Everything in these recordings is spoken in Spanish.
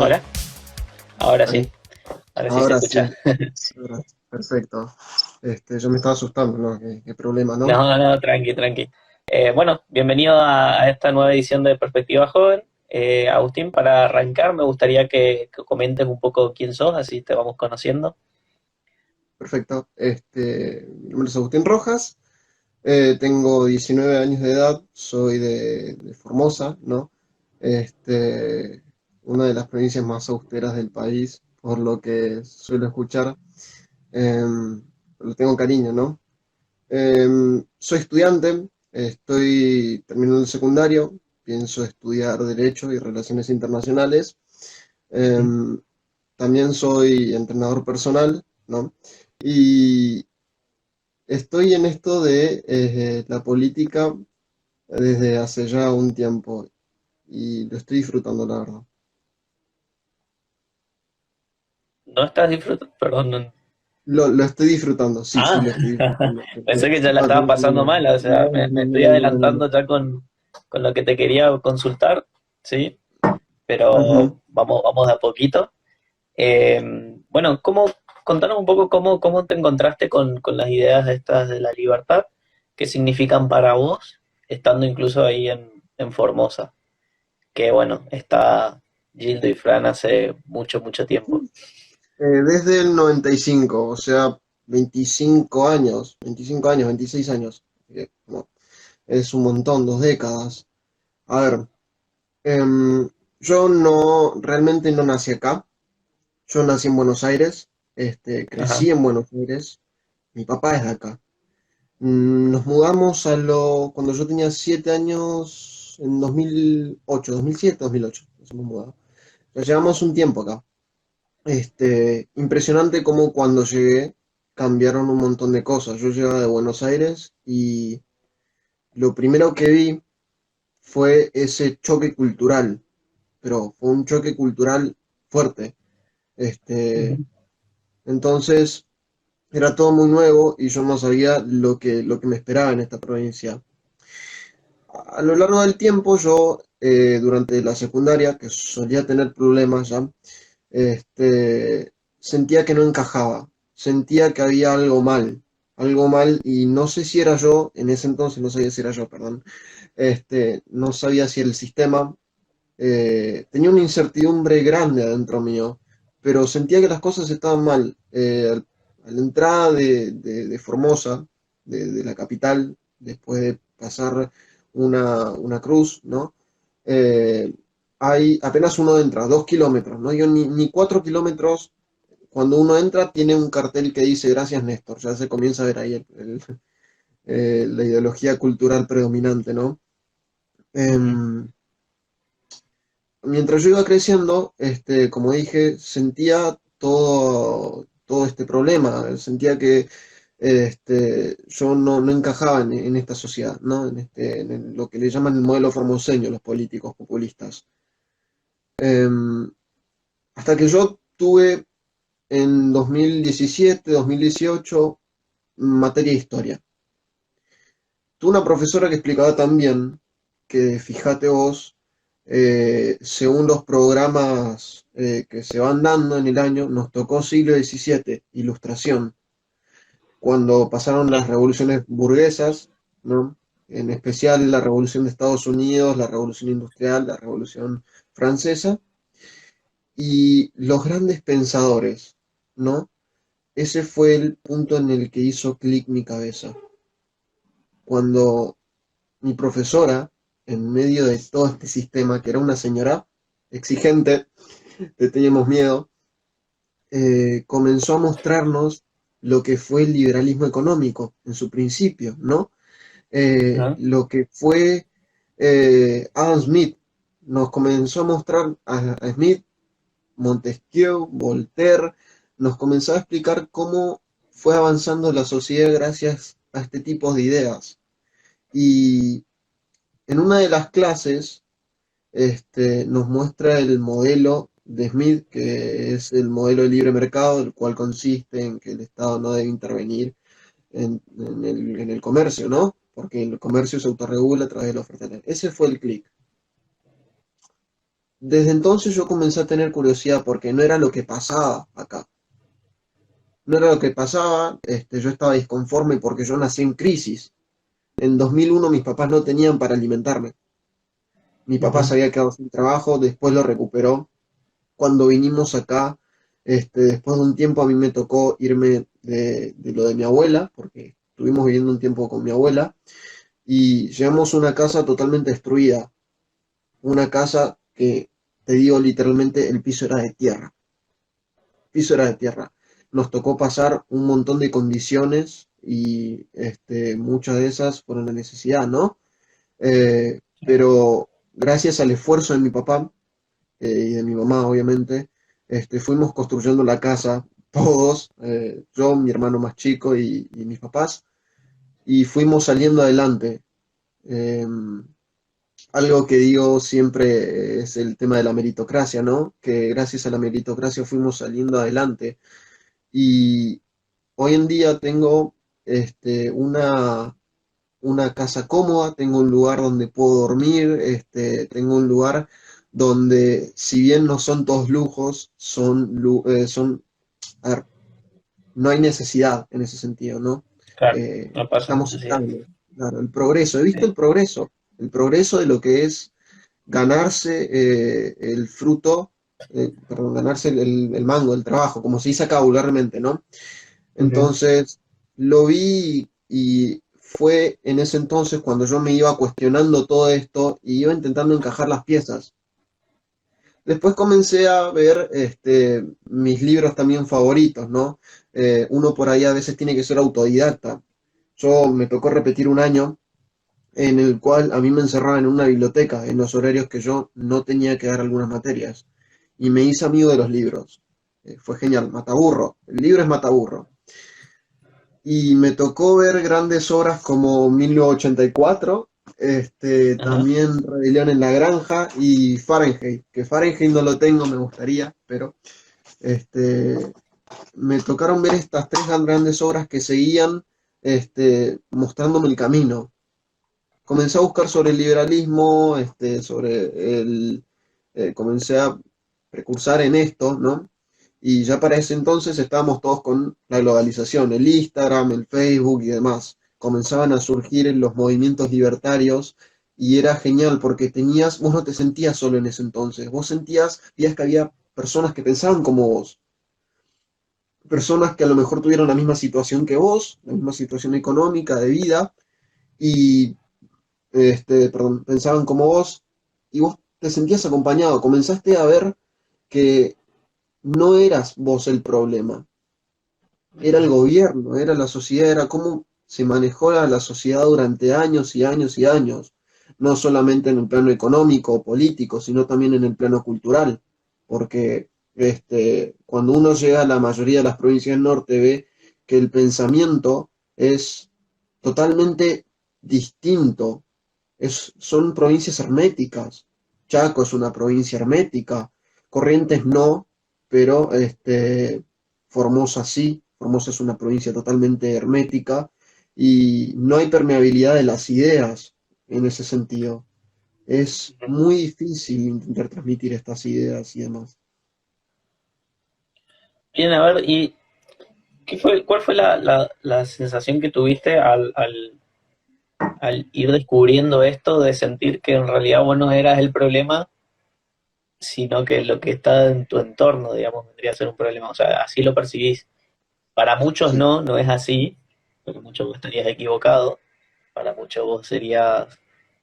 Hola, ahora sí, Ahí, ahora sí se ahora sí, escucha. perfecto. Yo me estaba asustando, ¿no? ¿Qué problema, ¿no? No, no, tranqui, tranqui. Bueno, bienvenido a esta nueva edición de Perspectiva Joven. Agustín, para arrancar me gustaría que comentes un poco quién sos, así te vamos conociendo. Perfecto. Mi nombre es Agustín Rojas, tengo 19 años de edad, soy de Formosa, ¿no? Una de las provincias más austeras del país, por lo que suelo escuchar. Lo tengo cariño, ¿no? Soy estudiante, estoy terminando el secundario, pienso estudiar Derecho y Relaciones Internacionales. Em, También soy entrenador personal, ¿no? Y estoy en esto de la política desde hace ya un tiempo y lo estoy disfrutando, la verdad. ¿No estás disfrutando? Perdón. Lo estoy disfrutando, sí, sí, Ah, lo estoy disfrutando. pensé que ya la Ah, estaba no, pasando mal, o sea, no, me no, estoy no, no, no, no. adelantando ya con lo que te quería consultar, ¿sí? Ujú. Pero vamos de a poquito. Bueno, contanos un poco cómo te encontraste con las ideas estas de la libertad, qué significan para vos, estando incluso ahí en Formosa, que bueno, está Gildo y Fran hace mucho, mucho tiempo. Desde el 95, o sea, 25 años, 26 años. No, es un montón, 2 décadas. A ver, em, yo realmente no nací acá. Yo nací en Buenos Aires, Ajá. crecí en Buenos Aires. Mi papá es de acá. Nos mudamos cuando yo tenía 7 años, en 2008, 2007, 2008. Nos hemos mudado. Ya llevamos un tiempo acá. Impresionante cómo cuando llegué cambiaron un montón de cosas. Yo llegaba de Buenos Aires y lo primero que vi fue ese choque cultural, pero fue un choque cultural fuerte. Este, Ujú. entonces era todo muy nuevo y yo no sabía lo que me esperaba en esta provincia. A lo largo del tiempo, yo durante la secundaria, que solía tener problemas ya, sentía que no encajaba, sentía que había algo mal y no sé si era yo, en ese entonces no sabía si era yo, perdón, no sabía si el sistema, tenía una incertidumbre grande adentro mío, pero sentía que las cosas estaban mal. A la entrada de Formosa, de la capital, después de pasar una cruz, ¿no? Eh, Hay apenas uno entra, 2 kilómetros, no hay ni 4 kilómetros. Cuando uno entra, tiene un cartel que dice gracias Néstor, ya se comienza a ver ahí la ideología cultural predominante, ¿no? Ujú. Em, Mientras yo iba creciendo, como dije, sentía todo este problema, sentía que yo no encajaba en esta sociedad, ¿no? En lo que le llaman el modelo formoseño, los políticos populistas. Em, Hasta que yo tuve en 2017, 2018, materia de historia. Tuve una profesora que explicaba también que, fíjate vos, según los programas que se van dando en el año, nos tocó siglo XVII, ilustración, cuando pasaron las revoluciones burguesas, ¿no? En especial la revolución de Estados Unidos, la revolución industrial, la revolución francesa, y los grandes pensadores, ¿no? Ese fue el punto en el que hizo clic mi cabeza. Cuando mi profesora, en medio de todo este sistema, que era una señora exigente, le teníamos miedo, comenzó a mostrarnos lo que fue el liberalismo económico en su principio, ¿no? Ajá. Lo que fue Adam Smith, nos comenzó a mostrar a Smith, Montesquieu, Voltaire, nos comenzó a explicar cómo fue avanzando la sociedad gracias a este tipo de ideas. Y en una de las clases, nos muestra el modelo de Smith, que es el modelo de libre mercado, el cual consiste en que el Estado no debe intervenir en el comercio, ¿no? Porque el comercio se autorregula a través de la oferta. Ese fue el clic. desde entonces yo comencé a tener curiosidad porque no era lo que pasaba acá. No era lo que pasaba, yo estaba disconforme porque yo nací en crisis. En 2001 mis papás no tenían para alimentarme. Mi papá se Ujú. había quedado sin trabajo, después lo recuperó. Cuando vinimos acá, después de un tiempo a mí me tocó irme de lo de mi abuela, porque estuvimos viviendo un tiempo con mi abuela, y llegamos a una casa totalmente destruida. Una casa que, te digo literalmente, el piso era de tierra. El piso era de tierra. Nos tocó pasar un montón de condiciones y muchas de esas fueron la necesidad, ¿no? Pero gracias al esfuerzo de mi papá, y de mi mamá, obviamente, fuimos construyendo la casa, todos, yo, mi hermano más chico y mis papás, y fuimos saliendo adelante. Eh, Algo que digo siempre es el tema de la meritocracia, ¿no? Que gracias a la meritocracia fuimos saliendo adelante. Y hoy en día tengo una casa cómoda, tengo un lugar donde puedo dormir, tengo un lugar donde, si bien no son todos lujos, a ver, no hay necesidad en ese sentido, ¿no? Claro, no pasa Estamos necesidad. estables. Claro, el progreso, he visto Sí. el progreso de lo que es ganarse el fruto, perdón, ganarse el mango, el trabajo, como se dice acá vulgarmente, ¿no? Ujú. Entonces, lo vi y fue en ese entonces cuando yo me iba cuestionando todo esto y iba intentando encajar las piezas. Después comencé a ver mis libros también favoritos, ¿no? Uno por ahí a veces tiene que ser autodidacta. Yo me tocó repetir un año en el cual a mí me encerraban en una biblioteca en los horarios que yo no tenía que dar algunas materias. Y me hice amigo de los libros. Fue genial, Mataburro. El libro es Mataburro. Y me tocó ver grandes obras como 1984, Ajá. también Rebelión en la Granja y Fahrenheit, que Fahrenheit no lo tengo, me gustaría, pero este, me tocaron ver estas tres grandes obras que seguían mostrándome el camino. Comencé a buscar sobre el liberalismo, comencé a precursar en esto, ¿no? Y ya para ese entonces estábamos todos con la globalización, el Instagram, el Facebook y demás. Comenzaban a surgir los movimientos libertarios y era genial porque vos no te sentías solo en ese entonces, vos veías que había personas que pensaban como vos, personas que a lo mejor tuvieron la misma situación que vos, la misma situación económica, de vida, y perdón, pensaban como vos, y vos te sentías acompañado, comenzaste a ver que no eras vos el problema, era el Ujú. gobierno, era la sociedad, era cómo se manejó la sociedad durante años y años y años, no solamente en el plano económico o político, sino también en el plano cultural, porque cuando uno llega a la mayoría de las provincias del norte ve que el pensamiento es totalmente distinto, son provincias herméticas. Chaco es una provincia hermética, Corrientes no, pero Formosa sí. Formosa es una provincia totalmente hermética y no hay permeabilidad de las ideas en ese sentido. Es muy difícil intentar transmitir estas ideas y demás. Bien, a ver, ¿y cuál fue la sensación que tuviste al ir descubriendo esto de sentir que en realidad vos no eras el problema, sino que lo que está en tu entorno, digamos, vendría a ser un problema? O sea, así lo percibís. Para muchos Sí, no, no es así, porque muchos vos estarías equivocado, para muchos vos serías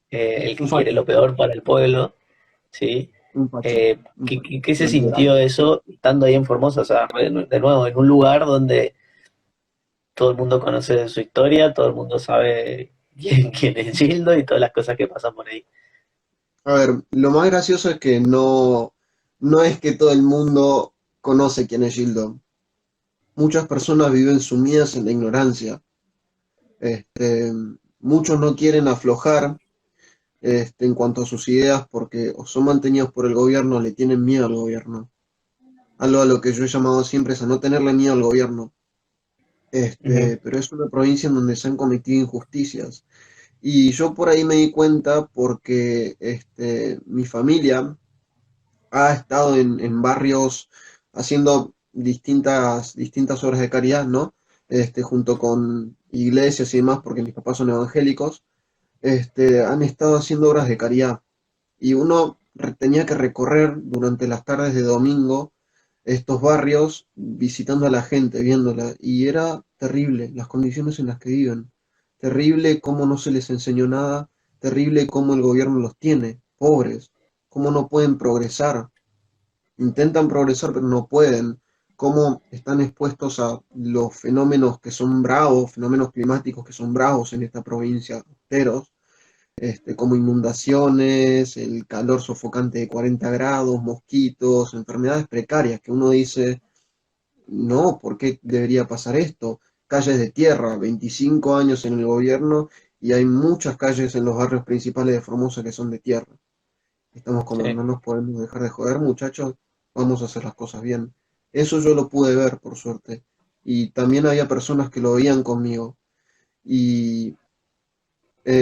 el un que quiere facho, lo peor para el pueblo, ¿sí? un facho, un facho, ¿Qué se un liberal. sintió eso estando ahí en Formosa? O sea, de nuevo, en un lugar donde todo el mundo conoce su historia, todo el mundo sabe quién es Gildo y todas las cosas que pasan por ahí. A ver, lo más gracioso es que no es que todo el mundo conoce quién es Gildo. Muchas personas viven sumidas en la ignorancia. Este, Muchos no quieren aflojar en cuanto a sus ideas porque o son mantenidos por el gobierno o le tienen miedo al gobierno. Algo a lo que yo he llamado siempre es a no tenerle miedo al gobierno. Ujú. Pero es una provincia en donde se han cometido injusticias. Y yo por ahí me di cuenta porque mi familia ha estado en barrios haciendo distintas obras de caridad, ¿no? Junto con iglesias y demás, porque mis papás son evangélicos, han estado haciendo obras de caridad. Y uno tenía que recorrer durante las tardes de domingo estos barrios visitando a la gente, viéndola, y era terrible las condiciones en las que viven, terrible cómo no se les enseñó nada, terrible cómo el gobierno los tiene, pobres, cómo no pueden progresar, intentan progresar pero no pueden, cómo están expuestos a los fenómenos que son bravos, fenómenos climáticos que son bravos en esta provincia, costeros, como inundaciones, el calor sofocante de 40 grados, mosquitos, enfermedades precarias que uno dice, no, ¿por qué debería pasar esto? Calles de tierra, 25 años en el gobierno y hay muchas calles en los barrios principales de Formosa que son de tierra. Estamos como, Sí. no nos podemos dejar de joder, muchachos, vamos a hacer las cosas bien. Eso yo lo pude ver, por suerte. Y también había personas que lo veían conmigo. Y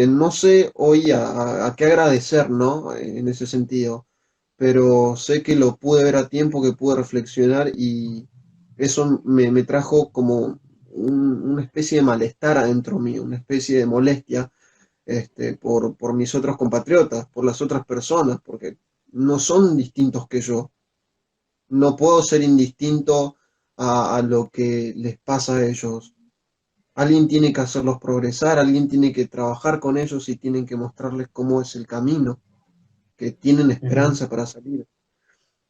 no sé hoy a qué agradecer, ¿no? En ese sentido, pero sé que lo pude ver a tiempo, que pude reflexionar y eso me trajo como una especie de malestar adentro mío, una especie de molestia, por mis otros compatriotas, por las otras personas, porque no son distintos que yo. No puedo ser indistinto a lo que les pasa a ellos. Alguien tiene que hacerlos progresar, alguien tiene que trabajar con ellos y tienen que mostrarles cómo es el camino, que tienen Ujú. esperanza para salir.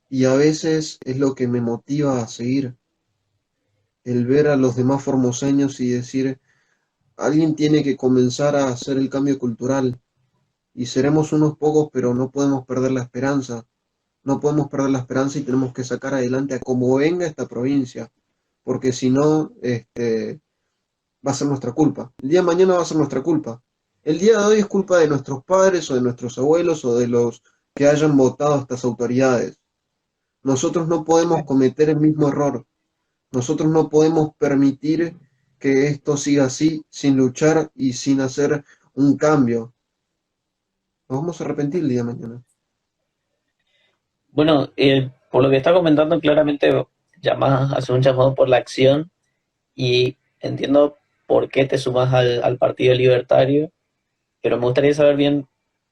Y a veces es lo que me motiva a seguir, el ver a los demás formoseños y decir, alguien tiene que comenzar a hacer el cambio cultural. Y seremos unos pocos, pero no podemos perder la esperanza. No podemos perder la esperanza y tenemos que sacar adelante a como venga esta provincia, porque si no, va a ser nuestra culpa. El día de mañana va a ser nuestra culpa. El día de hoy es culpa de nuestros padres o de nuestros abuelos o de los que hayan votado a estas autoridades. Nosotros no podemos cometer el mismo error. Nosotros no podemos permitir que esto siga así sin luchar y sin hacer un cambio. Nos vamos a arrepentir el día de mañana. Bueno, por lo que está comentando, claramente hace un llamado por la acción y entiendo por qué te sumas al Partido Libertario, pero me gustaría saber bien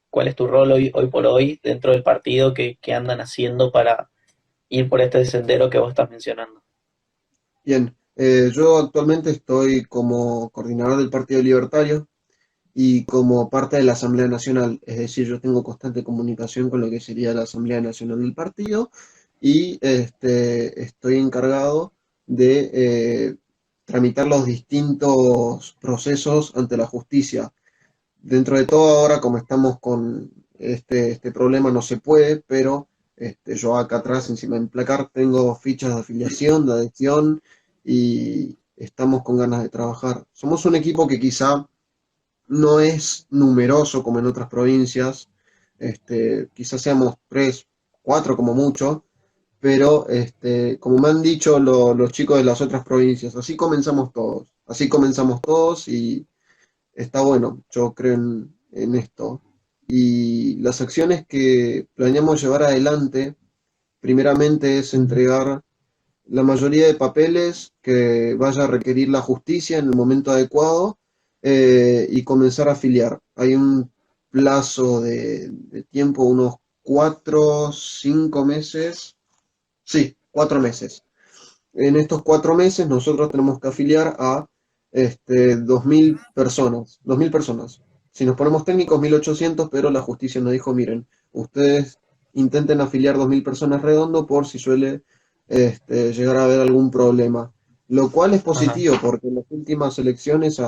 cuál es tu rol hoy por hoy dentro del partido, que andan haciendo para ir por este sendero que vos estás mencionando. Bien, yo actualmente estoy como coordinador del Partido Libertario y como parte de la Asamblea Nacional, es decir, yo tengo constante comunicación con lo que sería la Asamblea Nacional del partido y estoy encargado de tramitar los distintos procesos ante la justicia. Dentro de todo ahora, como estamos con este problema, no se puede, pero yo acá atrás, encima de mi placar, tengo fichas de afiliación, de adhesión y estamos con ganas de trabajar. Somos un equipo que quizá no es numeroso como en otras provincias, quizás seamos tres, cuatro como mucho, pero como me han dicho los chicos de las otras provincias, así comenzamos todos y está bueno, yo creo en esto. Y las acciones que planeamos llevar adelante, primeramente es Ujú. entregar la mayoría de papeles que vaya a requerir la justicia en el momento adecuado y comenzar a afiliar. Hay un plazo de tiempo, unos 4, 5 meses, sí, 4 meses. En estos 4 meses nosotros tenemos que afiliar a 2.000 personas, 2.000 personas. Si nos ponemos técnicos, 1.800, pero la justicia nos dijo, miren, ustedes intenten afiliar 2.000 personas redondo por si suele llegar a haber algún problema. Lo cual es Ajá. positivo porque en las últimas elecciones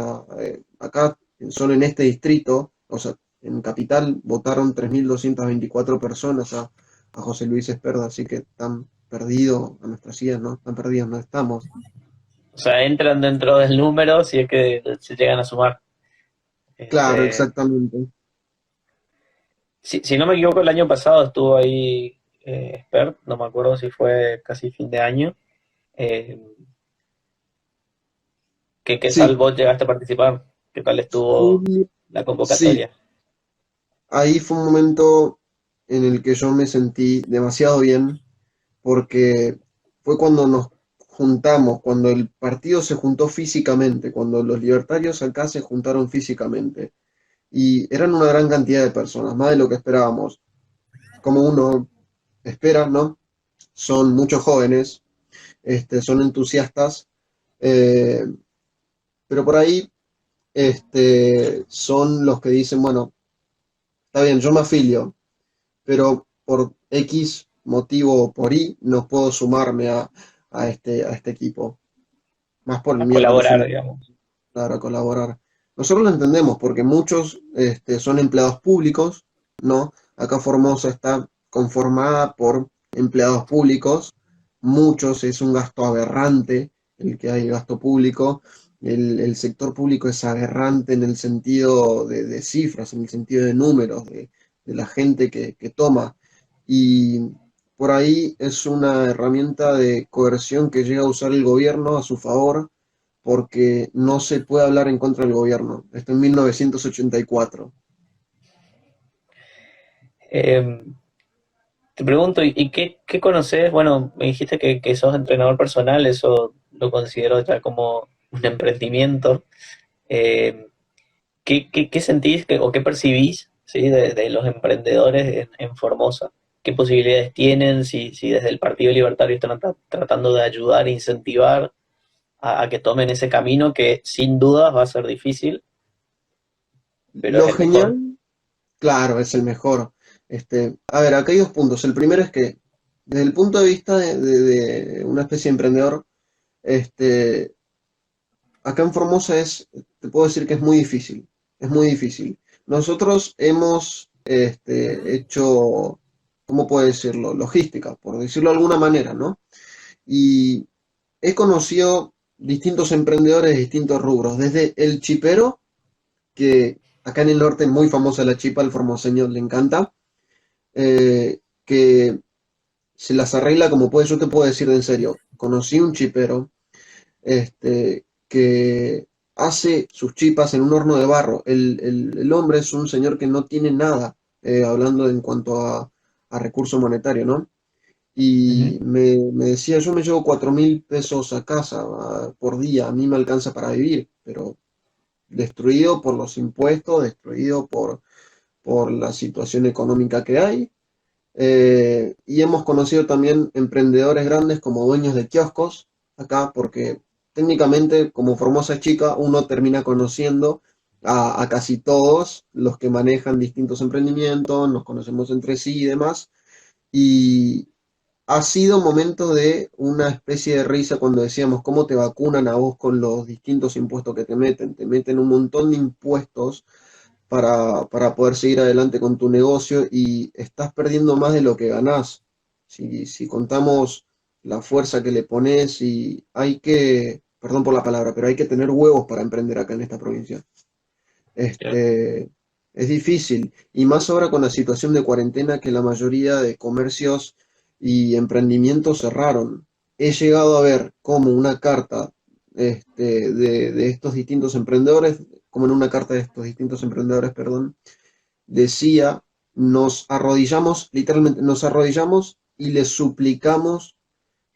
acá, solo en este distrito, o sea, en Capital, votaron 3.224 personas a José Luis Esperda, así que están perdidos a nuestras ideas, ¿no? Están perdidos, no estamos. O sea, entran dentro del número si es que se llegan a sumar. Claro, Este, exactamente. si no me equivoco, el año pasado estuvo ahí Expert, no me acuerdo si fue casi fin de año. Eh, ¿qué tal Sí, vos llegaste a participar? ¿Qué tal estuvo julio, la sí, convocatoria? ahí fue un momento en el que yo me sentí demasiado bien porque fue cuando nos juntamos, cuando el partido se juntó físicamente, cuando los libertarios acá se juntaron físicamente. Y eran una gran cantidad de personas, más de lo que esperábamos. Como uno espera, ¿no? Son muchos jóvenes, son entusiastas, eh, pero por ahí son los que dicen, bueno, está bien, yo me afilio, pero por X motivo o por Y no puedo sumarme a este equipo, más por el A miedo a los colaborar, fines digamos. para colaborar. Nosotros lo entendemos porque muchos son empleados públicos, ¿no? Acá Formosa está conformada por empleados públicos, muchos, es un gasto aberrante el que hay gasto público. El sector público es aberrante en el sentido de cifras, en el sentido de números, de la gente que toma. Y por ahí es una herramienta de coerción que llega a usar el gobierno a su favor porque no se puede hablar en contra del gobierno. Esto en 1984. Eh, Te pregunto, ¿y qué conoces? Bueno, me dijiste que sos entrenador personal, eso lo considero ya como un emprendimiento. Eh, ¿Qué sentís o qué percibís, ¿sí? De los emprendedores en Formosa? ¿Qué posibilidades tienen? Si desde el Partido Libertario están tratando de ayudar e incentivar a que tomen ese camino que sin dudas va a ser difícil, pero es Lo el mejor. genial, claro, es el mejor. A ver, acá hay dos puntos. El primero es que, desde el punto de vista de una especie de emprendedor, este, acá en Formosa te puedo decir que es muy difícil. Es muy difícil. Nosotros hemos hecho, ¿cómo puedo decirlo? Logística, por decirlo de alguna manera, ¿no? Y he conocido distintos emprendedores de distintos rubros, desde el chipero, que acá en el norte es muy famosa la chipa, al formoseño le encanta, que se las arregla como puede. Yo te puedo decir en serio, conocí un chipero que hace sus chipas en un horno de barro. El hombre es un señor que no tiene nada, hablando en cuanto a recurso monetario, ¿no? Ujú. Y me decía, yo me llevo 4.000 pesos a casa por día, a mí me alcanza para vivir, pero destruido por los impuestos, destruido por la situación económica que hay. Y hemos conocido también emprendedores grandes como dueños de kioscos acá, porque técnicamente como Formosa es chica, uno termina conociendo a casi todos los que manejan distintos emprendimientos, nos conocemos entre sí y demás. Y ha sido momento de una especie de risa cuando decíamos cómo te vacunan a vos con los distintos impuestos que te meten. Te meten un montón de impuestos para poder seguir adelante con tu negocio y estás perdiendo más de lo que ganás. Si contamos la fuerza que le pones y hay que, perdón por la palabra, pero hay que tener huevos para emprender acá en esta provincia. Ya. Es difícil, y más ahora con la situación de cuarentena que la mayoría de comercios y emprendimientos cerraron. He llegado a ver como una carta de estos distintos emprendedores, como en una carta de estos distintos emprendedores, perdón, decía, nos arrodillamos, literalmente, nos arrodillamos y les suplicamos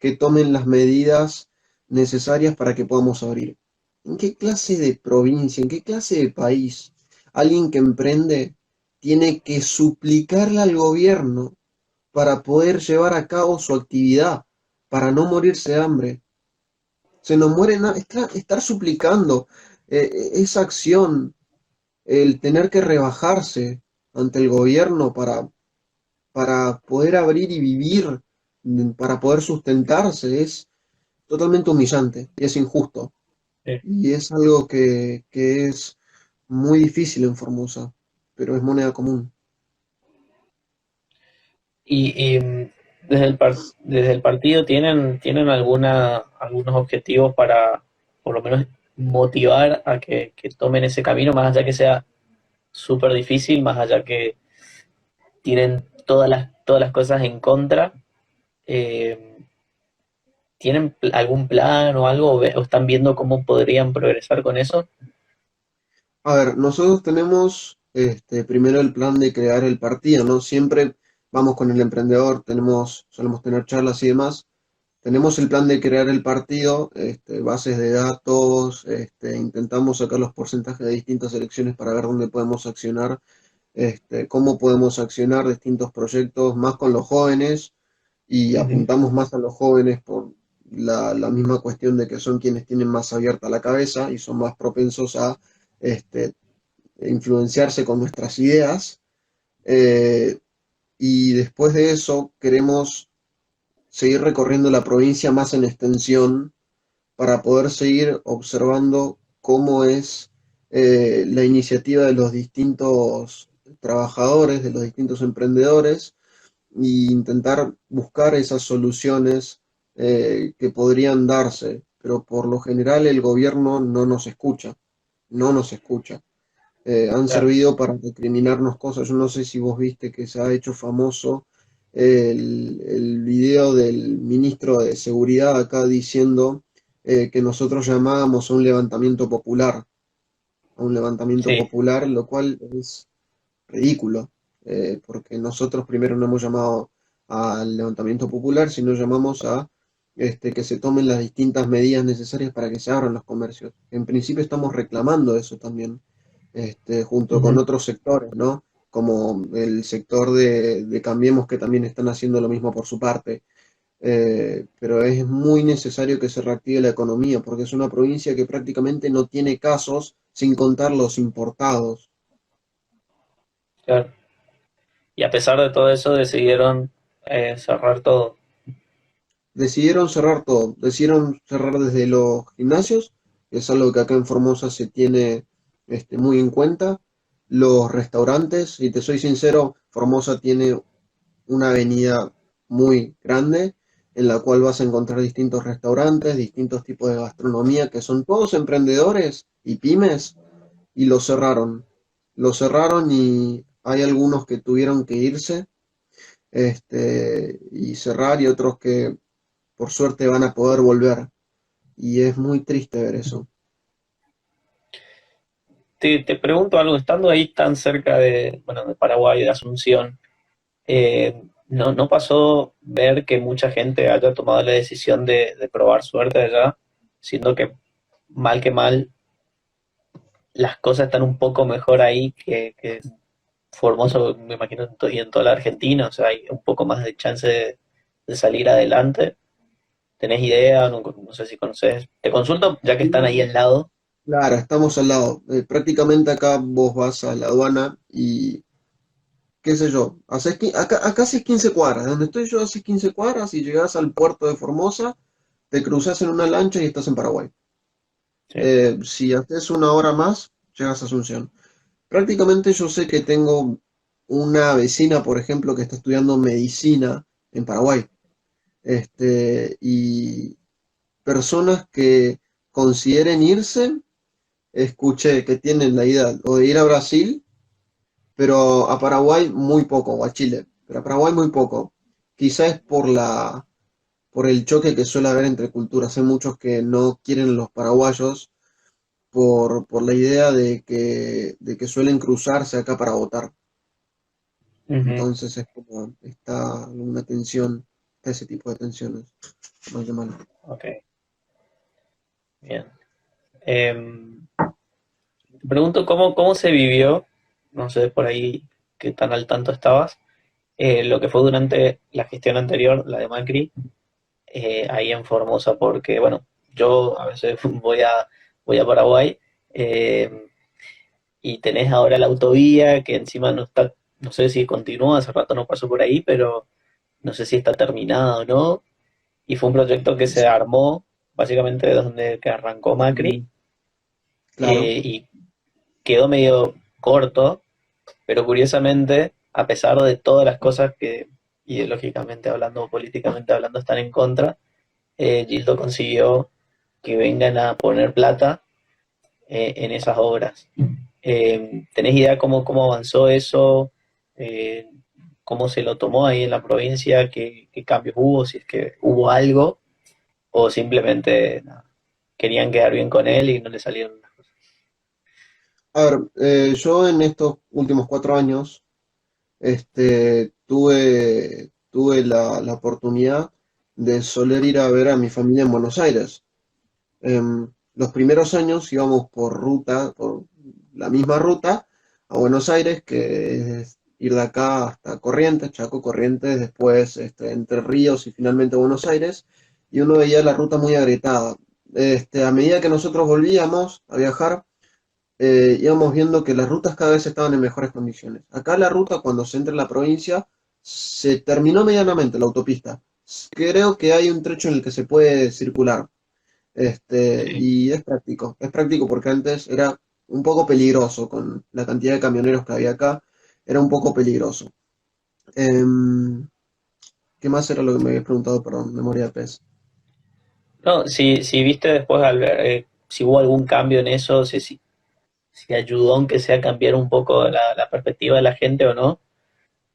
que tomen las medidas necesarias para que podamos abrir. ¿En qué clase de provincia, en qué clase de país alguien que emprende tiene que suplicarle al gobierno para poder llevar a cabo su actividad, para no morirse de hambre? Se nos muere estar suplicando esa acción, el tener que rebajarse ante el gobierno para poder abrir y vivir, para poder sustentarse, es totalmente humillante y es injusto. Sí. Y es algo que es muy difícil en Formosa, pero es moneda común. Y desde el partido tienen algunos objetivos para por lo menos motivar a que tomen ese camino, más allá que sea súper difícil, más allá que tienen todas las cosas en contra. eh, ¿Tienen algún plan o algo o están viendo cómo podrían progresar con eso? A ver, nosotros tenemos primero el plan de crear el partido, ¿no? Siempre vamos con el emprendedor, solemos tener charlas y demás. Tenemos el plan de crear el partido, bases de datos, intentamos sacar los porcentajes de distintas elecciones para ver dónde podemos accionar, cómo podemos accionar distintos proyectos más con los jóvenes y Ujú. apuntamos más a los jóvenes por la misma cuestión de que son quienes tienen más abierta la cabeza y son más propensos a este, influenciarse con nuestras ideas. eh, y después de eso queremos seguir recorriendo la provincia más en extensión para poder seguir observando cómo es la iniciativa de los distintos trabajadores, de los distintos emprendedores, e intentar buscar esas soluciones que podrían darse, pero por lo general el gobierno no nos escucha, no nos escucha. Han Claro. servido para recriminarnos cosas. Yo no sé si vos viste que se ha hecho famoso el video del ministro de Seguridad acá diciendo que nosotros llamábamos a un levantamiento Sí. popular, lo cual es ridículo, porque nosotros primero no hemos llamado al levantamiento popular, sino llamamos a que se tomen las distintas medidas necesarias para que se abran los comercios. En principio estamos reclamando eso también, junto con Ujú. otros sectores, ¿no? Como el sector de Cambiemos, que también están haciendo lo mismo por su parte. Pero es muy necesario que se reactive la economía, porque es una provincia que prácticamente no tiene casos, sin contar los importados. Claro. Y a pesar de todo eso decidieron cerrar todo. Decidieron cerrar todo, decidieron cerrar desde los gimnasios, que es algo que acá en Formosa se tiene muy en cuenta, los restaurantes, y te soy sincero, Formosa tiene una avenida muy grande en la cual vas a encontrar distintos restaurantes, distintos tipos de gastronomía, que son todos emprendedores y pymes, y lo cerraron y hay algunos que tuvieron que irse y cerrar y otros que por suerte van a poder volver. Y es muy triste ver eso. Te pregunto algo, estando ahí tan cerca de, bueno, de Paraguay, de Asunción, ¿no pasó ver que mucha gente haya tomado la decisión de probar suerte allá, siendo que mal, las cosas están un poco mejor ahí que Formosa, me imagino, y en toda la Argentina, o sea, hay un poco más de chance de salir adelante? ¿Tenés idea? No, no sé si conoces. Te consulto, ya que están ahí al lado. Claro, estamos al lado. Prácticamente acá vos vas a la aduana y qué sé yo, acá haces 15 cuadras. Donde estoy yo haces 15 cuadras y llegás al puerto de Formosa, te cruzas en una lancha y estás en Paraguay. Sí. Si haces una hora más, llegas a Asunción. Prácticamente yo sé que tengo una vecina, por ejemplo, que está estudiando medicina en Paraguay. Y personas que consideren irse, escuché que tienen la idea o de ir a Brasil, pero a Paraguay muy poco, o a Chile, pero a Paraguay muy poco. Quizás es por el choque que suele haber entre culturas. Hay muchos que no quieren los paraguayos por la idea de que suelen cruzarse acá para votar. Ujú. Entonces es como, está una tensión, está ese tipo de tensiones, más que mal. Ok, bien. Te pregunto cómo se vivió, no sé por ahí qué tan al tanto estabas, lo que fue durante la gestión anterior, la de Macri, ahí en Formosa, porque bueno, yo a veces voy a Paraguay, eh, y tenés ahora la autovía que encima no está, no sé si continúa, hace rato no pasó por ahí, pero no sé si está terminada o no, y fue un proyecto que se Sí. armó básicamente de donde que arrancó Macri, Mm, claro. y quedó medio corto, pero curiosamente, a pesar de todas las cosas que ideológicamente hablando o políticamente hablando están en contra, Gildo consiguió que vengan a poner plata en esas obras. ¿Tenés idea cómo avanzó eso? Eh, ¿Cómo se lo tomó ahí en la provincia? ¿Qué cambios hubo? Si es que hubo algo, o simplemente nada, querían quedar bien con él y no le salieron las cosas. A ver, yo en estos últimos 4 años tuve la oportunidad de soler ir a ver a mi familia en Buenos Aires. Los primeros años íbamos por la misma ruta a Buenos Aires, que es ir de acá hasta Corrientes, Chaco, Corrientes, después Entre Ríos y finalmente Buenos Aires, y uno veía la ruta muy agrietada. A medida que nosotros volvíamos a viajar, íbamos viendo que las rutas cada vez estaban en mejores condiciones. Acá la ruta, cuando se entra en la provincia, se terminó medianamente la autopista. Creo que hay un trecho en el que se puede circular. Sí. Y es práctico porque antes era un poco peligroso con la cantidad de camioneros que había acá, era un poco peligroso. Em, ¿Qué más era lo que me habías preguntado? Perdón, memoria de pez. No, si viste después al ver, si hubo algún cambio en eso, si ayudó aunque sea a cambiar un poco la perspectiva de la gente o no.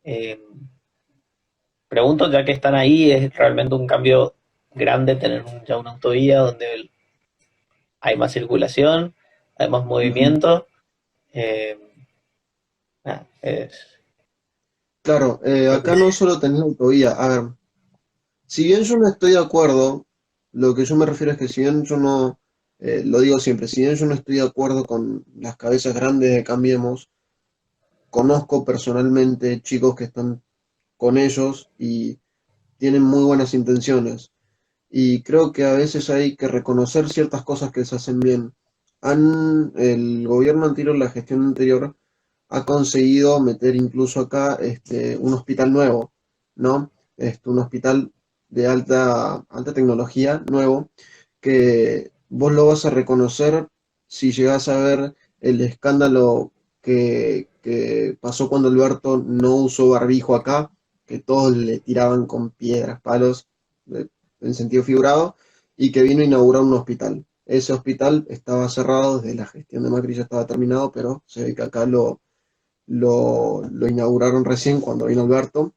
Eh, Pregunto, ya que están ahí, ¿es realmente un cambio grande tener ya una autovía donde hay más circulación, hay más Ujú. movimiento? Eh, Nada, Claro, creo que acá no solo tenés autovía. A ver, si bien yo no estoy de acuerdo, lo que yo me refiero es que si bien yo no, lo digo siempre, si bien yo no estoy de acuerdo con las cabezas grandes de Cambiemos, conozco personalmente chicos que están con ellos y tienen muy buenas intenciones. Y creo que a veces hay que reconocer ciertas cosas que se hacen bien. El gobierno anterior, la gestión anterior, ha conseguido meter incluso acá un hospital nuevo, ¿no? Un hospital de alta tecnología nuevo, que vos lo vas a reconocer si llegás a ver el escándalo que pasó cuando Alberto no usó barbijo acá, que todos le tiraban con piedras, palos, de- en sentido figurado, y que vino a inaugurar un hospital. Ese hospital estaba cerrado, desde la gestión de Macri ya estaba terminado, pero se ve que acá lo inauguraron recién cuando vino Alberto.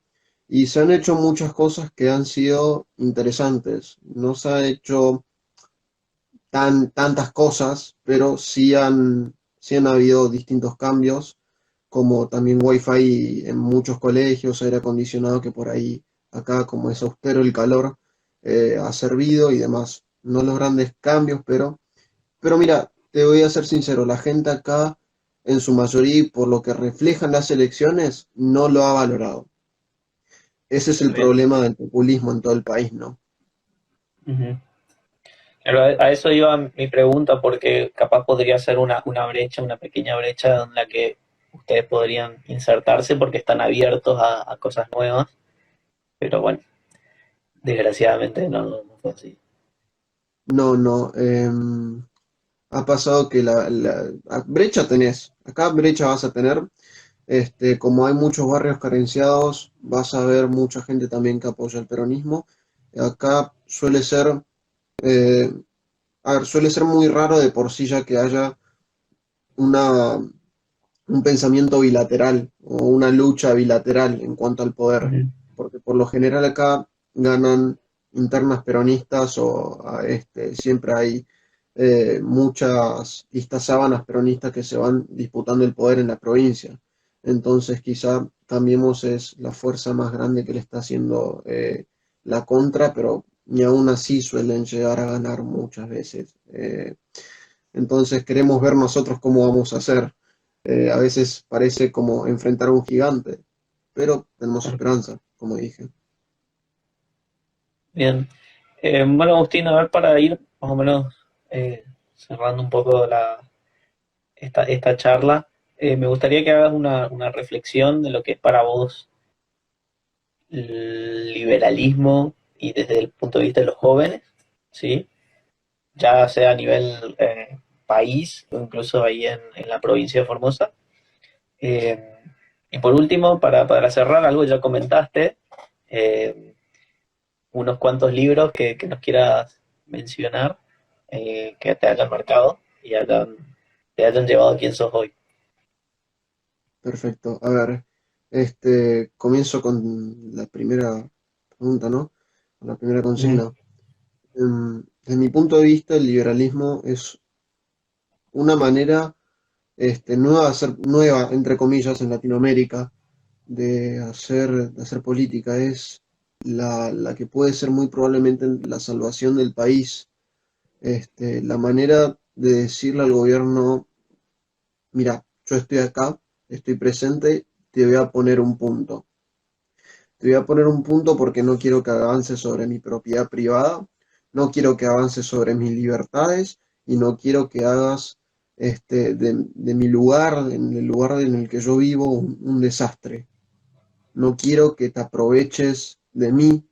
Y se han hecho muchas cosas que han sido interesantes. No se ha hecho tantas cosas, pero sí han habido distintos cambios, como también Wi-Fi en muchos colegios, aire acondicionado que por ahí, acá como es austero el calor, ha servido y demás. No los grandes cambios, pero mira, te voy a ser sincero, la gente acá, en su mayoría, y por lo que reflejan las elecciones, no lo ha valorado. Ese es el bien. problema del populismo en todo el país, ¿no? Ujú. Pero a eso iba mi pregunta, porque capaz podría ser una brecha, una pequeña brecha en la que ustedes podrían insertarse porque están abiertos a cosas nuevas, pero bueno, desgraciadamente no fue así. No, no. Ha pasado que brecha tenés, acá brecha vas a tener, como hay muchos barrios carenciados, vas a ver mucha gente también que apoya el peronismo. Acá eh, suele ser muy raro de por sí ya que haya una, un pensamiento bilateral o una lucha bilateral en cuanto al poder, Ujú. porque por lo general acá ganan internas peronistas siempre hay muchas listas sábanas peronistas que se van disputando el poder en la provincia. Entonces quizá Cambiemos es la fuerza más grande que le está haciendo la contra, pero ni aún así suelen llegar a ganar muchas veces. Entonces queremos ver nosotros cómo vamos a hacer. A veces parece como enfrentar a un gigante, pero tenemos esperanza, como dije. Bien. Bueno, Agustín, a ver, para ir más o menos cerrando un poco esta charla, me gustaría que hagas una reflexión de lo que es para vos el liberalismo y desde el punto de vista de los jóvenes, ¿sí? Ya sea a nivel país o incluso ahí en la provincia de Formosa. Eh, y por último, para cerrar, algo ya comentaste, eh, unos cuantos libros que nos quieras mencionar, que te hayan marcado y te hayan llevado a quien sos hoy. Perfecto. A ver, comienzo con la primera pregunta, ¿no? Con la primera Ujú. consigna. Desde mi punto de vista, el liberalismo es una manera nueva, entre comillas, en Latinoamérica, de hacer política, es la que puede ser muy probablemente la salvación del país. La manera de decirle al gobierno, mira, yo estoy acá, estoy presente, te voy a poner un punto. Te voy a poner un punto porque no quiero que avance sobre mi propiedad privada, no quiero que avance sobre mis libertades y no quiero que hagas de mi lugar, en el lugar en el que yo vivo, un desastre. No quiero que te aproveches de mí,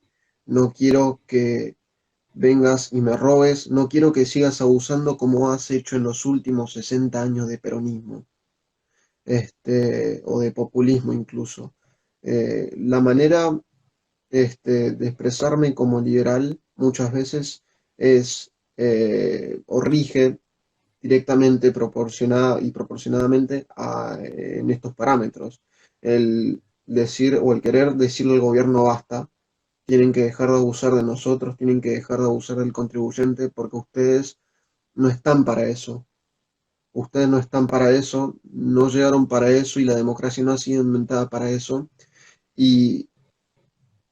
no quiero que vengas y me robes, no quiero que sigas abusando como has hecho en los últimos 60 años de peronismo, o de populismo incluso. La manera de expresarme como liberal muchas veces es o rige directamente proporcionada y proporcionadamente en estos parámetros. El decir o el querer decirle al gobierno basta, tienen que dejar de abusar de nosotros, tienen que dejar de abusar del contribuyente porque ustedes no están para eso. Ustedes no están para eso, no llegaron para eso y la democracia no ha sido inventada para eso. Y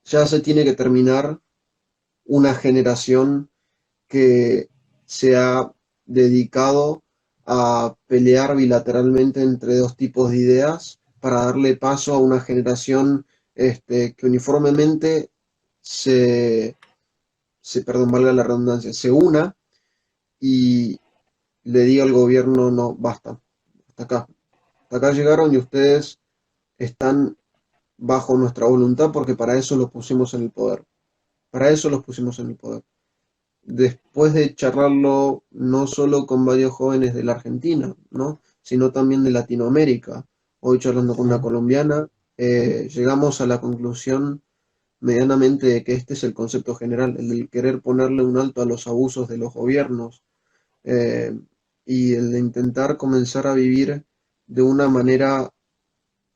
ya se tiene que terminar una generación que se ha dedicado a pelear bilateralmente entre dos tipos de ideas para darle paso a una generación que uniformemente se, perdón, valga la redundancia, se una y le diga al gobierno, no, basta, hasta acá. Hasta acá llegaron y ustedes están bajo nuestra voluntad porque para eso los pusimos en el poder. Para eso los pusimos en el poder. Después de charlarlo no solo con varios jóvenes de la Argentina, ¿no? Sino también de Latinoamérica. Hoy charlando con una colombiana, llegamos a la conclusión medianamente de que este es el concepto general, el de querer ponerle un alto a los abusos de los gobiernos, eh, y el de intentar comenzar a vivir de una manera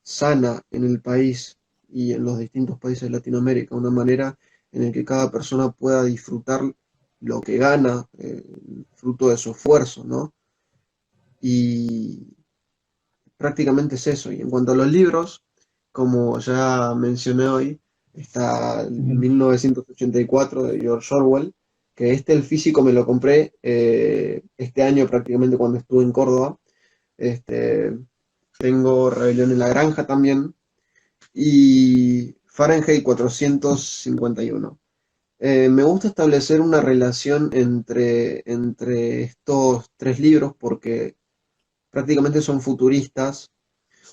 sana en el país y en los distintos países de Latinoamérica, una manera en la que cada persona pueda disfrutar lo que gana, fruto de su esfuerzo, ¿no? Y prácticamente es eso. Y en cuanto a los libros, como ya mencioné hoy, está el Ujú. 1984 de George Orwell, que el físico me lo compré este año prácticamente cuando estuve en Córdoba. Este, tengo Rebelión en la Granja también, y Fahrenheit 451. Me gusta establecer una relación entre estos tres libros porque prácticamente son futuristas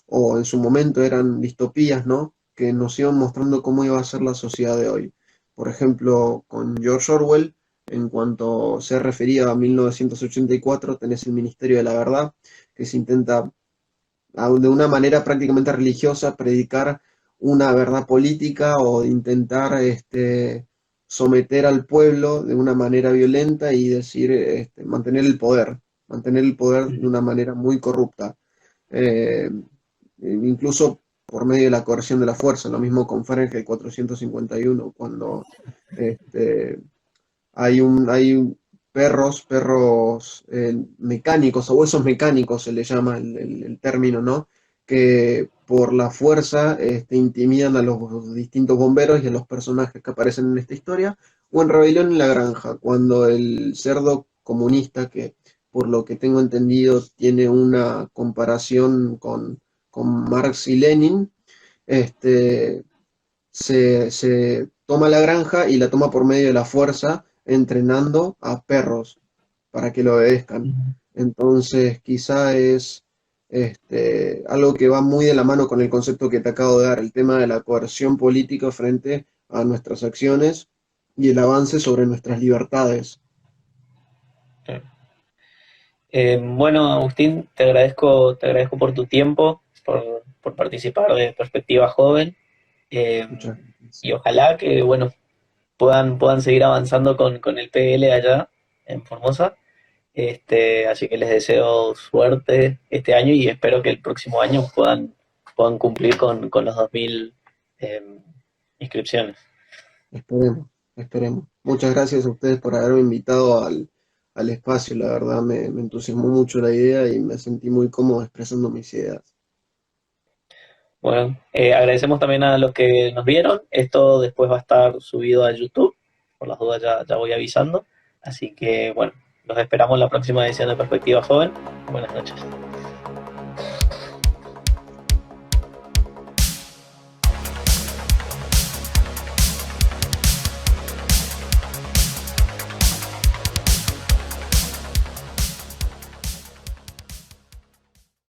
o en su momento eran distopías, ¿no? Que nos iban mostrando cómo iba a ser la sociedad de hoy. Por ejemplo, con George Orwell, en cuanto se refería a 1984, tenés el Ministerio de la Verdad, que se intenta de una manera prácticamente religiosa predicar una verdad política o de intentar someter al pueblo de una manera violenta y decir, mantener el poder de Ujú. una manera muy corrupta, eh, incluso por medio de la coerción de la fuerza, lo mismo con Fahrenheit 451, cuando este, hay perros mecánicos, o huesos mecánicos se le llama el término, ¿no? Que por la fuerza intimidan a los distintos bomberos y a los personajes que aparecen en esta historia, o en Rebelión en la Granja, cuando el cerdo comunista, que por lo que tengo entendido tiene una comparación con Marx y Lenin, este, se toma la granja y la toma por medio de la fuerza, entrenando a perros para que lo obedezcan. Ujú. Entonces, quizá es algo que va muy de la mano con el concepto que te acabo de dar, el tema de la coerción política frente a nuestras acciones y el avance sobre nuestras libertades. Sí. Bueno, Agustín, te agradezco por tu tiempo, por participar de Perspectiva Joven, eh, Muchas gracias. y ojalá que, bueno, puedan seguir avanzando con el PL allá en Formosa. Así que les deseo suerte este año y espero que el próximo año puedan cumplir con los 2000 eh, inscripciones. Esperemos, esperemos. Muchas gracias a ustedes por haberme invitado al espacio. La verdad me entusiasmó mucho la idea y me sentí muy cómodo expresando mis ideas. Bueno, agradecemos también a los que nos vieron. Esto después va a estar subido a YouTube. Por las dudas ya voy avisando. Así que bueno, los esperamos en la próxima edición de Perspectiva Joven. Buenas noches.